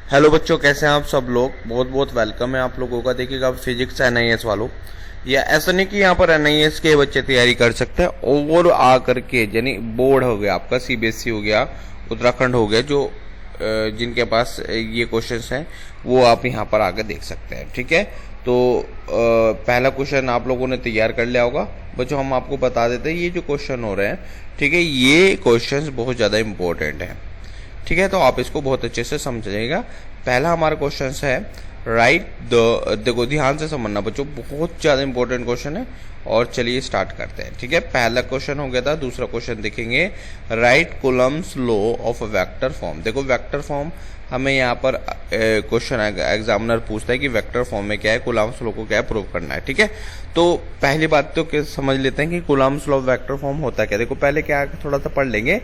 Hello बच्चों, कैसे हैं आप सब लोग। बहुत बहुत वेलकम है आप लोगों का। देखिएगा फिजिक्स एनआईएस वालों, या ऐसा नहीं कि यहाँ पर एनआईएस के बच्चे तैयारी कर सकते हैं। ओवर आ करके यानी बोर्ड हो गया आपका, सीबीएसई हो गया, उत्तराखंड हो गया, जो जिनके पास ये क्वेश्चंस हैं वो आप यहाँ पर आकर देख सकते हैं। ठीक है, तो पहला क्वेश्चन आप लोगों ने तैयार कर लिया होगा। बच्चों हम आपको बता देते हैं ये जो क्वेश्चन हो रहे हैं, ठीक है, ये क्वेश्चंस बहुत ज़्यादा इंपॉर्टेंट हैं। ठीक है, तो आप इसको बहुत अच्छे से समझिएगा। पहला हमारा क्वेश्चन है राइट द, देखो ध्यान से समझना बच्चों, बहुत ज़्यादा इंपॉर्टेंट क्वेश्चन है। और चलिए स्टार्ट करते हैं। ठीक है, पहला क्वेश्चन हो गया था। दूसरा क्वेश्चन देखेंगे, right Coulomb's law of vector form. देखो वेक्टर फॉर्म हमें यहाँ पर क्वेश्चन एग्जामिनर पूछता है कि वेक्टर फॉर्म में क्या है, कूलम्स लॉ को क्या प्रूव करना है। ठीक है, तो पहली बात तो समझ लेते हैं कि Coulomb's law of vector form होता क्या। देखो पहले क्या थोड़ा सा पढ़ लेंगे।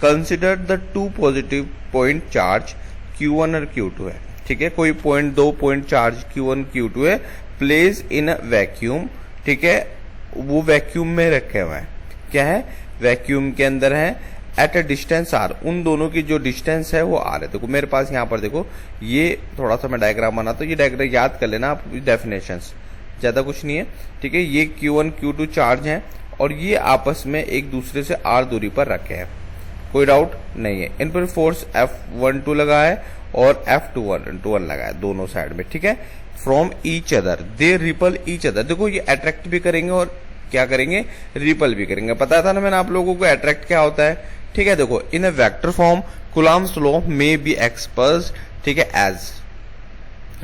Consider the two positive point charge Q1 और Q2 है। ठीक है, कोई पॉइंट, दो पॉइंट चार्ज Q1 Q2 है, प्लेस इन अ वैक्यूम। ठीक है, वो वैक्यूम में रखे हुए हैं। क्या है, वैक्यूम के अंदर है, एट अ डिस्टेंस आर। उन दोनों की जो डिस्टेंस है वो आर है। देखो मेरे पास यहाँ पर देखो, ये थोड़ा सा मैं डायग्राम बनाता हूँ, ये डायग्राम याद कर लेना आप, डेफिनेशंस ज्यादा कुछ नहीं है। ठीक है, ये Q1 Q2 चार्ज है और ये आपस में एक दूसरे से आर दूरी पर रखे हैं, कोई डाउट नहीं है। इन पर फोर्स F12 लगा है और F21 लगा है दोनों साइड में। ठीक है, from each other they ripple each other. देखो ये अट्रैक्ट भी करेंगे और क्या करेंगे, रिपल भी करेंगे। पता था ना मैंने आप लोगों को अट्रैक्ट क्या होता है। ठीक है, देखो in a vector form Coulomb's law may be express. ठीक है, एज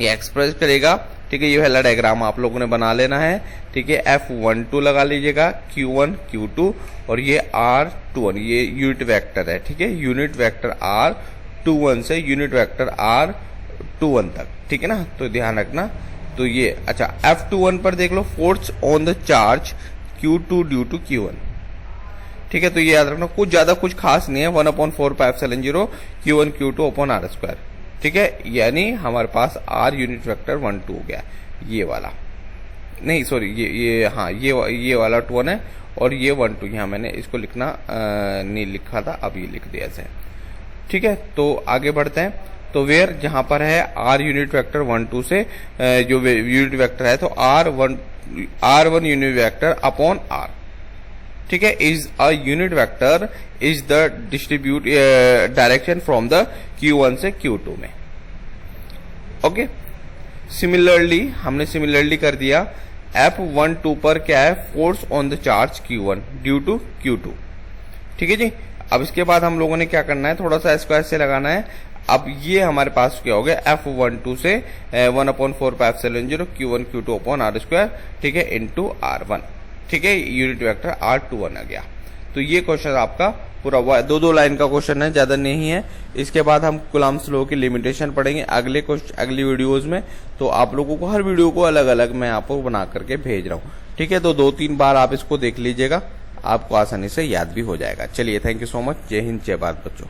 ये एक्सप्रेस करेगा। ठीक है, ये पहला डायग्राम आप लोगों ने बना लेना है। ठीक है, F12 लगा लीजिएगा, Q1 Q2 और ये R21, ये यूनिट वेक्टर है। ठीक है, यूनिट वेक्टर R21 से यूनिट वेक्टर R21 तक। ठीक है ना, तो ध्यान रखना। तो ये अच्छा, F21 पर देख लो, force on the charge Q2 due to Q1। ठीक है, तो ये याद रखना, कुछ ज्यादा कुछ खास नहीं है। 1/4πε0 Q1 Q2 अपॉन R²। ठीक है, यानी हमारे पास R यूनिट वेक्टर 1 2 हो गया। ये वाला नहीं, सॉरी, ये हाँ, ये वाला 1 है और ये 1 2, यहाँ मैंने इसको लिखना नहीं लिखा था, अब ये लिख दिया ऐसे। ठीक है, तो आगे बढ़ते हैं। तो वेयर जहां पर है R यूनिट वेक्टर 1 2 से जो यूनिट वेक्टर है, तो R1 unit vector upon R। ठीक है, is a unit vector is the distribute direction from the Q1 से Q2 में। ओके, सिमिलरली हमने सिमिलरली कर दिया। F12 पर क्या है, force on the charge Q1 due to Q2। ठीक है जी, अब इसके बाद हम लोगों ने क्या करना है, थोड़ा सा इसको ऐसे लगाना है। अब ये हमारे पास क्या हो गया, F12 से 1/4πε0 Q1 Q2 अपॉन R²। ठीक है, इंटू R1। ठीक है, यूनिट वेक्टर R21 आ गया। तो ये क्वेश्चन आपका पूरा दो लाइन का क्वेश्चन है, ज्यादा नहीं है। इसके बाद हम कूलम्स लॉ की लिमिटेशन पढ़ेंगे अगली वीडियोस में। तो आप लोगों को हर वीडियो को अलग अलग मैं आपको बना करके भेज रहा हूँ। ठीक है, तो 2-3 बार आप इसको देख लीजिएगा, आपको आसानी से याद भी हो जाएगा। चलिए, थैंक यू सो मच। जय हिंद, जय भारत बच्चों।